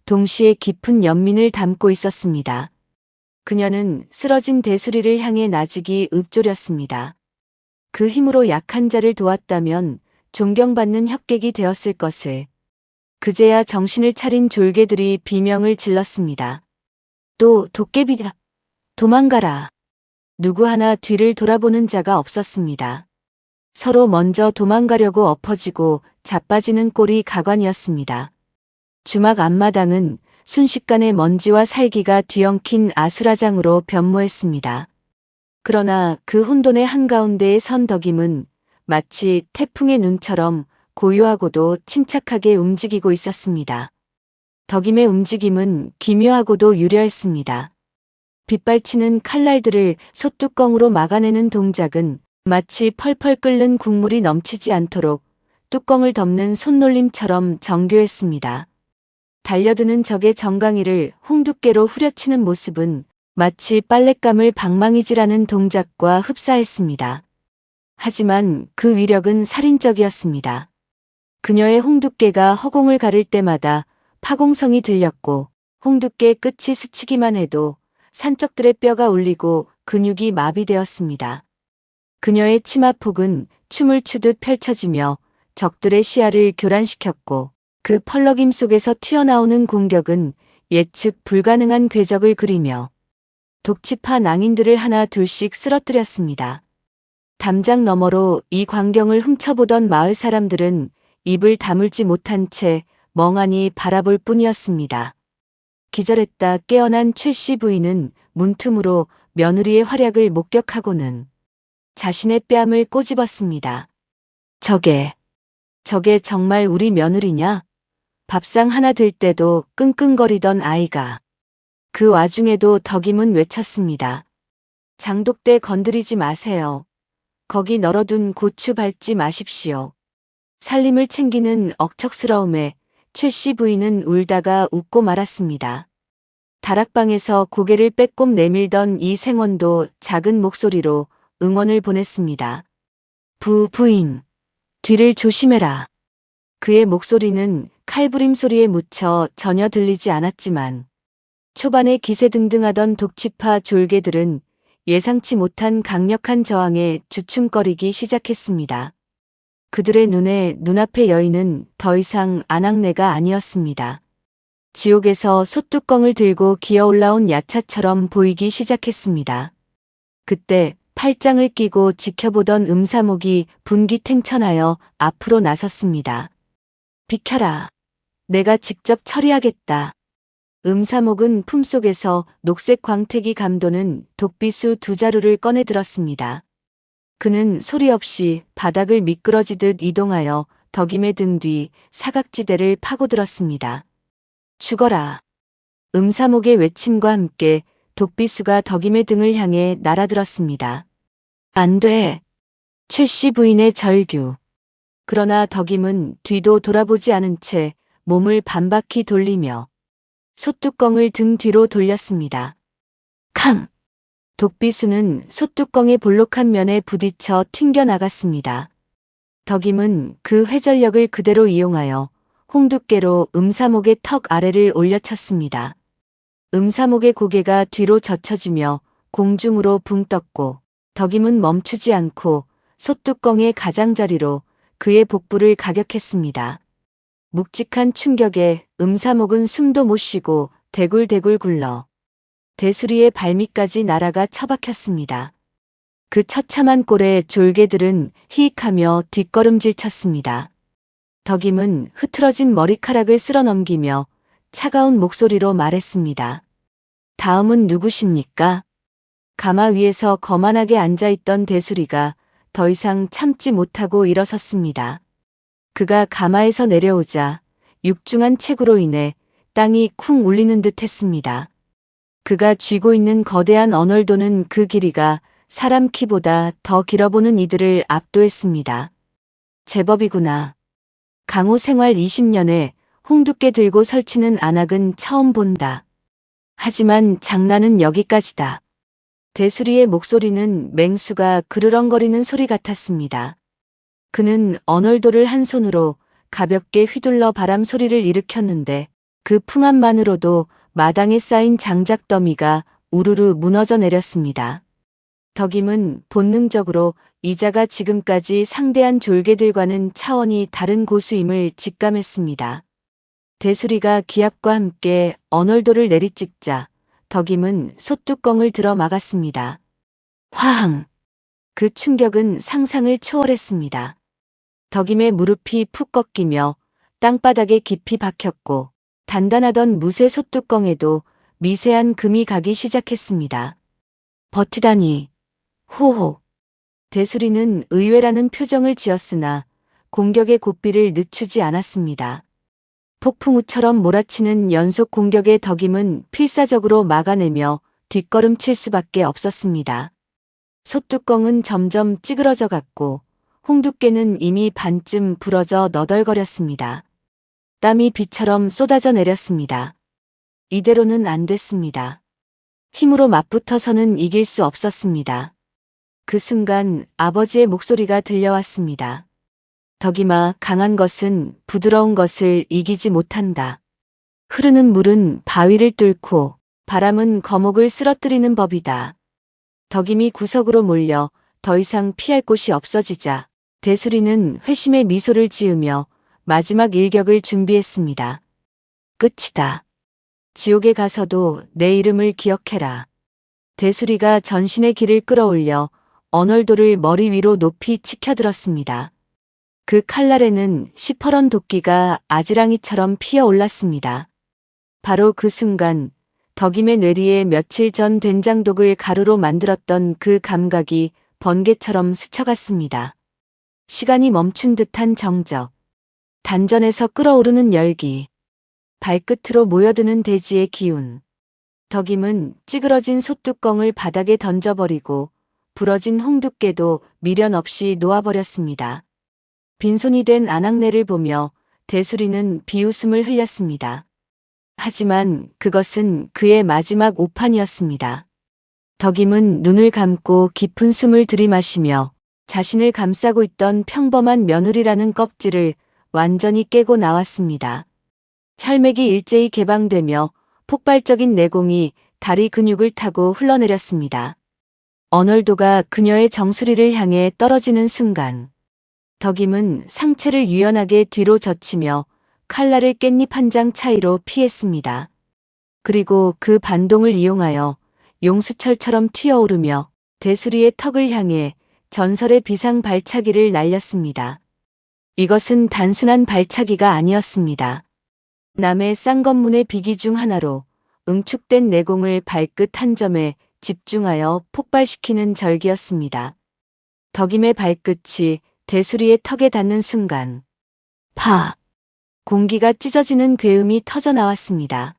동시에 깊은 연민을 담고 있었습니다. 그녀는 쓰러진 대수리를 향해 나직이 읊조렸습니다. 그 힘으로 약한 자를 도왔다면 존경받는 협객이 되었을 것을. 그제야 정신을 차린 졸개들이 비명을 질렀습니다. 또 도깨비다. 도망가라. 누구 하나 뒤를 돌아보는 자가 없었습니다. 서로 먼저 도망가려고 엎어지고 자빠지는 꼴이 가관이었습니다. 주막 앞마당은 순식간에 먼지와 살기가 뒤엉킨 아수라장으로 변모했습니다. 그러나 그 혼돈의 한가운데에 선 덕임은 마치 태풍의 눈처럼 고요하고도 침착하게 움직이고 있었습니다. 덕임의 움직임은 기묘하고도 유려했습니다. 빗발치는 칼날들을 솥뚜껑으로 막아내는 동작은 마치 펄펄 끓는 국물이 넘치지 않도록 뚜껑을 덮는 손놀림처럼 정교했습니다. 달려드는 적의 정강이를 홍두깨로 후려치는 모습은 마치 빨랫감을 방망이질하는 동작과 흡사했습니다. 하지만 그 위력은 살인적이었습니다. 그녀의 홍두깨가 허공을 가를 때마다 파공성이 들렸고 홍두깨 끝이 스치기만 해도 산적들의 뼈가 울리고 근육이 마비되었습니다. 그녀의 치마폭은 춤을 추듯 펼쳐지며 적들의 시야를 교란시켰고 그 펄럭임 속에서 튀어나오는 공격은 예측 불가능한 궤적을 그리며 독치파 낭인들을 하나 둘씩 쓰러뜨렸습니다. 담장 너머로 이 광경을 훔쳐보던 마을 사람들은 입을 다물지 못한 채 멍하니 바라볼 뿐이었습니다. 기절했다 깨어난 최 씨 부인은 문틈으로 며느리의 활약을 목격하고는 자신의 뺨을 꼬집었습니다. 저게 정말 우리 며느리냐? 밥상 하나 들 때도 끙끙거리던 아이가. 그 와중에도 덕임은 외쳤습니다. 장독대 건드리지 마세요. 거기 널어둔 고추 밟지 마십시오. 살림을 챙기는 억척스러움에 최 씨 부인은 울다가 웃고 말았습니다. 다락방에서 고개를 빼꼼 내밀던 이 생원도 작은 목소리로 응원을 보냈습니다. 부인, 뒤를 조심해라. 그의 목소리는 칼부림 소리에 묻혀 전혀 들리지 않았지만 초반에 기세등등하던 독치파 졸개들은 예상치 못한 강력한 저항에 주춤거리기 시작했습니다. 그들의 눈앞의 여인은 더 이상 안악내가 아니었습니다. 지옥에서 솥뚜껑을 들고 기어올라온 야차처럼 보이기 시작했습니다. 그때 팔짱을 끼고 지켜보던 음사목이 분기탱천하여 앞으로 나섰습니다. 비켜라. 내가 직접 처리하겠다. 음사목은 품속에서 녹색 광택이 감도는 독비수 2자루를 꺼내 들었습니다. 그는 소리 없이 바닥을 미끄러지듯 이동하여 덕임의 등 뒤 사각지대를 파고들었습니다. 죽어라. 음사목의 외침과 함께 독비수가 덕임의 등을 향해 날아들었습니다. 안 돼. 최 씨 부인의 절규. 그러나 덕임은 뒤도 돌아보지 않은 채 몸을 반바퀴 돌리며 솥뚜껑을 등 뒤로 돌렸습니다. 캉! 독비수는 솥뚜껑의 볼록한 면에 부딪혀 튕겨나갔습니다. 덕임은 그 회전력을 그대로 이용하여 홍두깨로 음사목의 턱 아래를 올려쳤습니다. 음사목의 고개가 뒤로 젖혀지며 공중으로 붕 떴고 덕임은 멈추지 않고 솥뚜껑의 가장자리로 그의 복부를 가격했습니다. 묵직한 충격에 음사목은 숨도 못 쉬고 대굴대굴 굴러 대수리의 발밑까지 날아가 처박혔습니다. 그 처참한 꼴에 졸개들은 히익하며 뒷걸음질 쳤습니다. 덕임은 흐트러진 머리카락을 쓸어넘기며 차가운 목소리로 말했습니다. 다음은 누구십니까? 가마 위에서 거만하게 앉아있던 대수리가 더 이상 참지 못하고 일어섰습니다. 그가 가마에서 내려오자 육중한 체구로 인해 땅이 쿵 울리는 듯 했습니다. 그가 쥐고 있는 거대한 언얼도는 그 길이가 사람 키보다 더 길어보는 이들을 압도했습니다. 제법이구나. 강호 생활 20년에 홍두깨 들고 설치는 안악은 처음 본다. 하지만 장난은 여기까지다. 대수리의 목소리는 맹수가 그르렁거리는 소리 같았습니다. 그는 언얼도를 한 손으로 가볍게 휘둘러 바람 소리를 일으켰는데 그 풍압만으로도 마당에 쌓인 장작 더미가 우르르 무너져 내렸습니다. 덕임은 본능적으로 이자가 지금까지 상대한 졸개들과는 차원이 다른 고수임을 직감했습니다. 대수리가 기압과 함께 언얼도를 내리찍자 덕임은 솥뚜껑을 들어 막았습니다. 화항! 그 충격은 상상을 초월했습니다. 덕임의 무릎이 푹 꺾이며 땅바닥에 깊이 박혔고 단단하던 무쇠 솥뚜껑에도 미세한 금이 가기 시작했습니다. 버티다니. 호호. 대수리는 의외라는 표정을 지었으나 공격의 고삐를 늦추지 않았습니다. 폭풍우처럼 몰아치는 연속 공격의 덕임은 필사적으로 막아내며 뒷걸음칠 수밖에 없었습니다. 솥뚜껑은 점점 찌그러져 갔고 홍두깨는 이미 반쯤 부러져 너덜거렸습니다. 땀이 비처럼 쏟아져 내렸습니다. 이대로는 안 됐습니다. 힘으로 맞붙어서는 이길 수 없었습니다. 그 순간 아버지의 목소리가 들려왔습니다. 덕임아, 강한 것은 부드러운 것을 이기지 못한다. 흐르는 물은 바위를 뚫고 바람은 거목을 쓰러뜨리는 법이다. 덕임이 구석으로 몰려 더 이상 피할 곳이 없어지자 대수리는 회심의 미소를 지으며 마지막 일격을 준비했습니다. 끝이다. 지옥에 가서도 내 이름을 기억해라. 대수리가 전신의 기를 끌어올려 언얼도를 머리 위로 높이 치켜들었습니다. 그 칼날에는 시퍼런 도끼가 아지랑이처럼 피어올랐습니다. 바로 그 순간 덕임의 뇌리에 며칠 전 된장독을 가루로 만들었던 그 감각이 번개처럼 스쳐갔습니다. 시간이 멈춘 듯한 정적, 단전에서 끓어오르는 열기, 발끝으로 모여드는 대지의 기운. 덕임은 찌그러진 솥뚜껑을 바닥에 던져버리고 부러진 홍두깨도 미련 없이 놓아버렸습니다. 빈손이 된 안악내를 보며 대수리는 비웃음을 흘렸습니다. 하지만 그것은 그의 마지막 오판이었습니다. 덕임은 눈을 감고 깊은 숨을 들이마시며 자신을 감싸고 있던 평범한 며느리라는 껍질을 완전히 깨고 나왔습니다. 혈맥이 일제히 개방되며 폭발적인 내공이 다리 근육을 타고 흘러내렸습니다. 언얼도가 그녀의 정수리를 향해 떨어지는 순간 덕임은 상체를 유연하게 뒤로 젖히며 칼날을 깻잎 한 장 차이로 피했습니다. 그리고 그 반동을 이용하여 용수철처럼 튀어오르며 대수리의 턱을 향해 전설의 비상 발차기를 날렸습니다. 이것은 단순한 발차기가 아니었습니다. 남의 쌍검문의 비기 중 하나로 응축된 내공을 발끝 한 점에 집중하여 폭발시키는 절기였습니다. 덕임의 발끝이 대수리의 턱에 닿는 순간 파! 공기가 찢어지는 괴음이 터져 나왔습니다.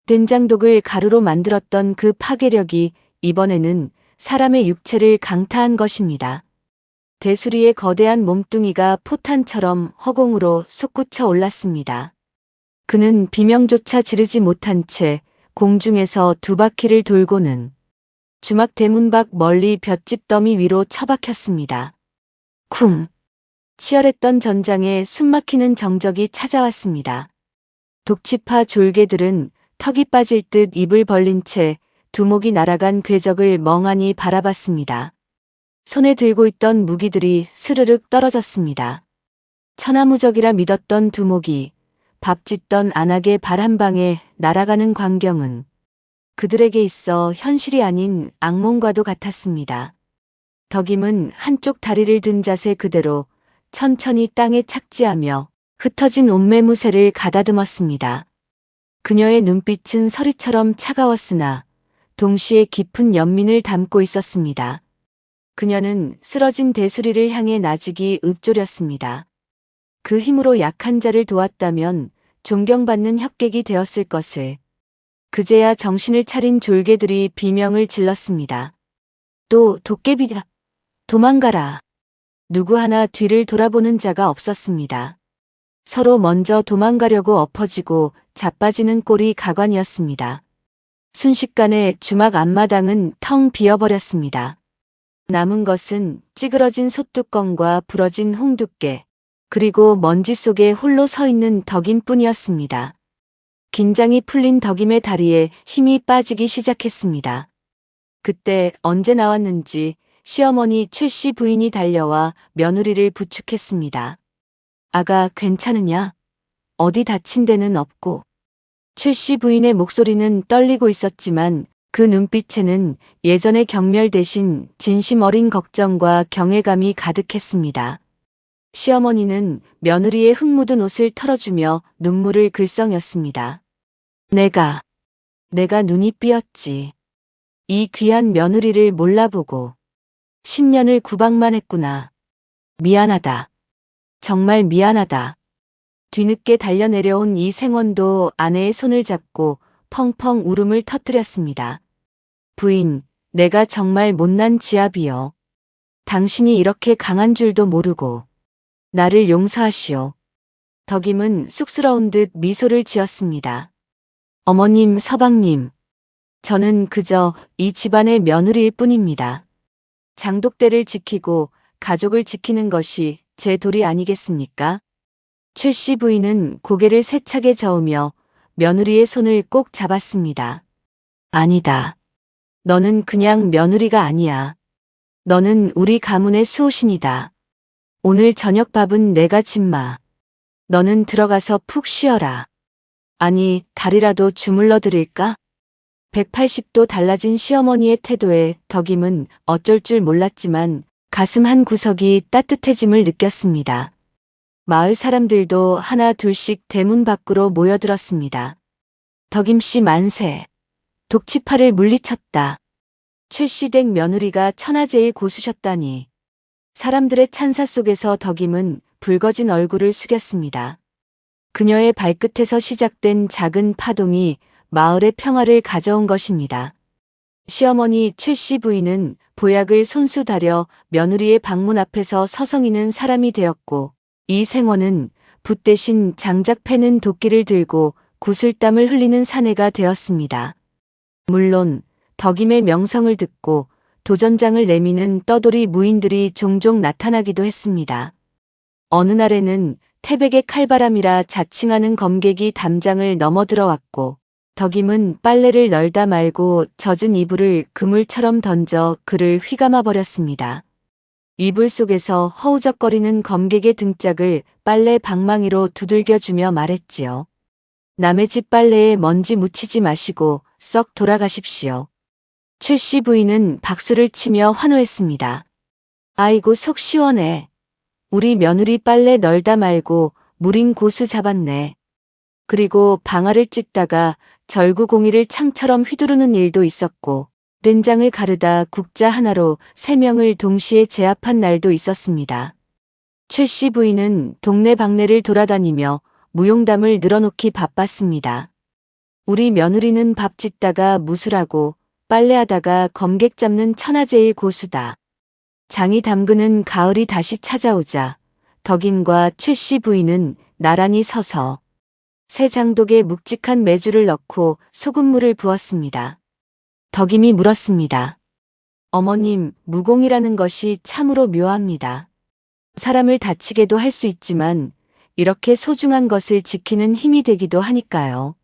된장독을 가루로 만들었던 그 파괴력이 이번에는 사람의 육체를 강타한 것입니다. 대수리의 거대한 몸뚱이가 포탄처럼 허공으로 솟구쳐 올랐습니다. 그는 비명조차 지르지 못한 채 공중에서 두 바퀴를 돌고는 주막 대문 밖 멀리 볏짚 더미 위로 처박혔습니다. 쿵! 치열했던 전장에 숨막히는 정적이 찾아왔습니다. 독치파 졸개들은 턱이 빠질 듯 입을 벌린 채 두목이 날아간 궤적을 멍하니 바라봤습니다. 손에 들고 있던 무기들이 스르륵 떨어졌습니다. 천하무적이라 믿었던 두목이 밥 짓던 안악의 발 한 방에 날아가는 광경은 그들에게 있어 현실이 아닌 악몽과도 같았습니다. 덕임은 한쪽 다리를 든 자세 그대로 천천히 땅에 착지하며 흩어진 옷매무새를 가다듬었습니다. 그녀의 눈빛은 서리처럼 차가웠으나 동시에 깊은 연민을 담고 있었습니다. 그녀는 쓰러진 대수리를 향해 나직이 읊조렸습니다. 그 힘으로 약한 자를 도왔다면 존경받는 협객이 되었을 것을. 그제야 정신을 차린 졸개들이 비명을 질렀습니다. 또 도깨비다. 도망가라. 누구 하나 뒤를 돌아보는 자가 없었습니다. 서로 먼저 도망가려고 엎어지고 자빠지는 꼴이 가관이었습니다. 순식간에 주막 앞마당은 텅 비어버렸습니다. 남은 것은 찌그러진 솥뚜껑과 부러진 홍두깨, 그리고 먼지 속에 홀로 서 있는 덕임뿐이었습니다. 긴장이 풀린 덕임의 다리에 힘이 빠지기 시작했습니다. 그때 언제 나왔는지 시어머니 최씨 부인이 달려와 며느리를 부축했습니다. 아가 괜찮으냐? 어디 다친 데는 없고. 최씨 부인의 목소리는 떨리고 있었지만 그 눈빛에는 예전의 경멸 대신 진심 어린 걱정과 경외감이 가득했습니다. 시어머니는 며느리의 흙 묻은 옷을 털어주며 눈물을 글썽였습니다. 내가 눈이 삐었지. 이 귀한 며느리를 몰라보고 10년을 구박만 했구나. 미안하다. 정말 미안하다. 뒤늦게 달려내려온 이 생원도 아내의 손을 잡고 펑펑 울음을 터뜨렸습니다. 부인, 내가 정말 못난 지압이요. 당신이 이렇게 강한 줄도 모르고 나를 용서하시오. 덕임은 쑥스러운 듯 미소를 지었습니다. 어머님, 서방님, 저는 그저 이 집안의 며느리일 뿐입니다. 장독대를 지키고 가족을 지키는 것이 제 도리 아니겠습니까? 최씨 부인은 고개를 세차게 저으며 며느리의 손을 꼭 잡았습니다. 아니다. 너는 그냥 며느리가 아니야. 너는 우리 가문의 수호신이다. 오늘 저녁 밥은 내가 짓마. 너는 들어가서 푹 쉬어라. 아니, 다리라도 주물러 드릴까? 180도 달라진 시어머니의 태도에 덕임은 어쩔 줄 몰랐지만 가슴 한 구석이 따뜻해짐을 느꼈습니다. 마을 사람들도 하나 둘씩 대문 밖으로 모여들었습니다. 덕임씨 만세. 독치파를 물리쳤다. 최씨댁 며느리가 천하제일 고수셨다니. 사람들의 찬사 속에서 덕임은 붉어진 얼굴을 숙였습니다. 그녀의 발끝에서 시작된 작은 파동이 마을의 평화를 가져온 것입니다. 시어머니 최씨 부인은 보약을 손수 다려 며느리의 방문 앞에서 서성이는 사람이 되었고, 이 생원은 붓 대신 장작 패는 도끼를 들고 구슬땀을 흘리는 사내가 되었습니다. 물론 덕임의 명성을 듣고 도전장을 내미는 떠돌이 무인들이 종종 나타나기도 했습니다. 어느 날에는 태백의 칼바람이라 자칭하는 검객이 담장을 넘어들어왔고, 덕임은 빨래를 널다 말고 젖은 이불을 그물처럼 던져 그를 휘감아 버렸습니다. 이불 속에서 허우적거리는 검객의 등짝을 빨래 방망이로 두들겨주며 말했지요. 남의 집 빨래에 먼지 묻히지 마시고 썩 돌아가십시오. 최씨 부인은 박수를 치며 환호했습니다. 아이고 속 시원해. 우리 며느리 빨래 널다 말고 무린 고수 잡았네. 그리고 방아를 찢다가 절구공이를 창처럼 휘두르는 일도 있었고, 된장을 가르다 국자 하나로 3명을 동시에 제압한 날도 있었습니다. 최씨 부인은 동네 방네를 돌아다니며 무용담을 늘어놓기 바빴습니다. 우리 며느리는 밥 짓다가 무술하고 빨래하다가 검객 잡는 천하제일 고수다. 장이 담그는 가을이 다시 찾아오자 덕임과 최씨 부인은 나란히 서서 새 장독에 묵직한 메주를 넣고 소금물을 부었습니다. 덕임이 물었습니다. 어머님, 무공이라는 것이 참으로 묘합니다. 사람을 다치게도 할 수 있지만 이렇게 소중한 것을 지키는 힘이 되기도 하니까요.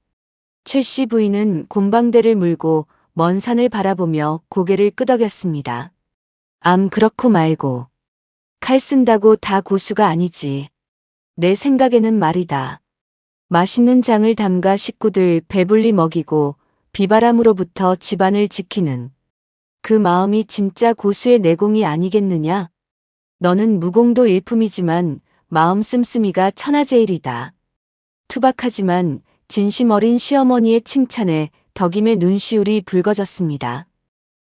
최씨 부인은 곰방대를 물고 먼 산을 바라보며 고개를 끄덕였습니다. 그렇고 말고. 칼 쓴다고 다 고수가 아니지. 내 생각에는 말이다. 맛있는 장을 담가 식구들 배불리 먹이고 비바람으로부터 집안을 지키는 그 마음이 진짜 고수의 내공이 아니겠느냐? 너는 무공도 일품이지만 마음 씀씀이가 천하제일이다. 투박하지만 진심 어린 시어머니의 칭찬에 덕임의 눈시울이 붉어졌습니다.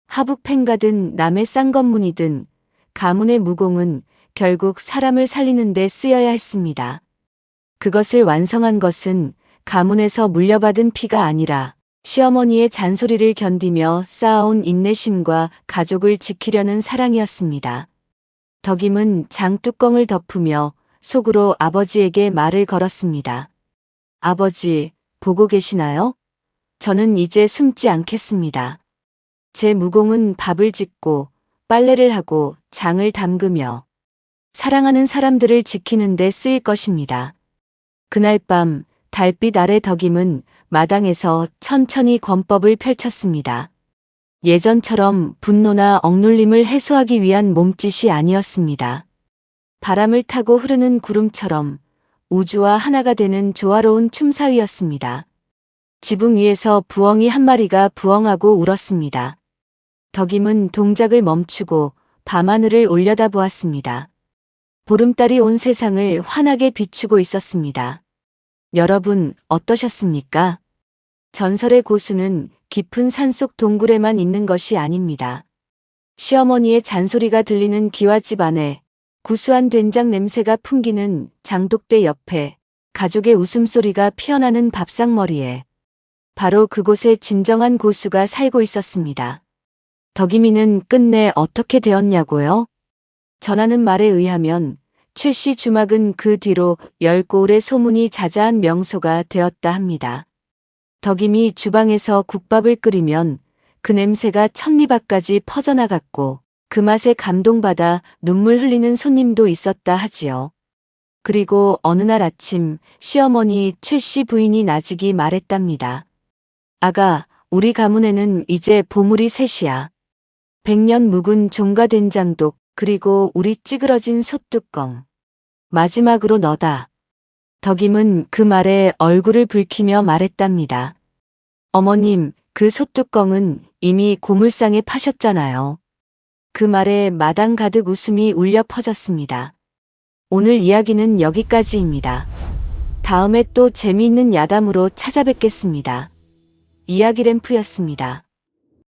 하북팽가든 남의 쌍검무늬든 가문의 무공은 결국 사람을 살리는 데 쓰여야 했습니다. 그것을 완성한 것은 가문에서 물려받은 피가 아니라 시어머니의 잔소리를 견디며 쌓아온 인내심과 가족을 지키려는 사랑이었습니다. 덕임은 장뚜껑을 덮으며 속으로 아버지에게 말을 걸었습니다. 아버지, 보고 계시나요? 저는 이제 숨지 않겠습니다. 제 무공은 밥을 짓고 빨래를 하고 장을 담그며 사랑하는 사람들을 지키는 데 쓰일 것입니다. 그날 밤 달빛 아래 덕임은 마당에서 천천히 권법을 펼쳤습니다. 예전처럼 분노나 억눌림을 해소하기 위한 몸짓이 아니었습니다. 바람을 타고 흐르는 구름처럼 우주와 하나가 되는 조화로운 춤사위였습니다. 지붕 위에서 부엉이 한 마리가 부엉하고 울었습니다. 덕임은 동작을 멈추고 밤하늘을 올려다보았습니다. 보름달이 온 세상을 환하게 비추고 있었습니다. 여러분, 어떠셨습니까? 전설의 고수는 깊은 산속 동굴에만 있는 것이 아닙니다. 시어머니의 잔소리가 들리는 기와 집안에 구수한 된장 냄새가 풍기는 장독대 옆에 가족의 웃음소리가 피어나는 밥상머리에 바로 그곳에 진정한 고수가 살고 있었습니다. 덕임이는 끝내 어떻게 되었냐고요? 전하는 말에 의하면 최 씨 주막은 그 뒤로 10고을의 소문이 자자한 명소가 되었다 합니다. 덕임이 주방에서 국밥을 끓이면 그 냄새가 천리 밖까지 퍼져나갔고 그 맛에 감동받아 눈물 흘리는 손님도 있었다 하지요. 그리고 어느 날 아침 시어머니 최 씨 부인이 나직이 말했답니다. 아가, 우리 가문에는 이제 보물이 셋이야. 100년 묵은 종가된장독 그리고 우리 찌그러진 솥뚜껑. 마지막으로 너다. 덕임은 그 말에 얼굴을 붉히며 말했답니다. 어머님, 그 솥뚜껑은 이미 고물상에 파셨잖아요. 그 말에 마당 가득 웃음이 울려 퍼졌습니다. 오늘 이야기는 여기까지입니다. 다음에 또 재미있는 야담으로 찾아뵙겠습니다. 이야기램프였습니다.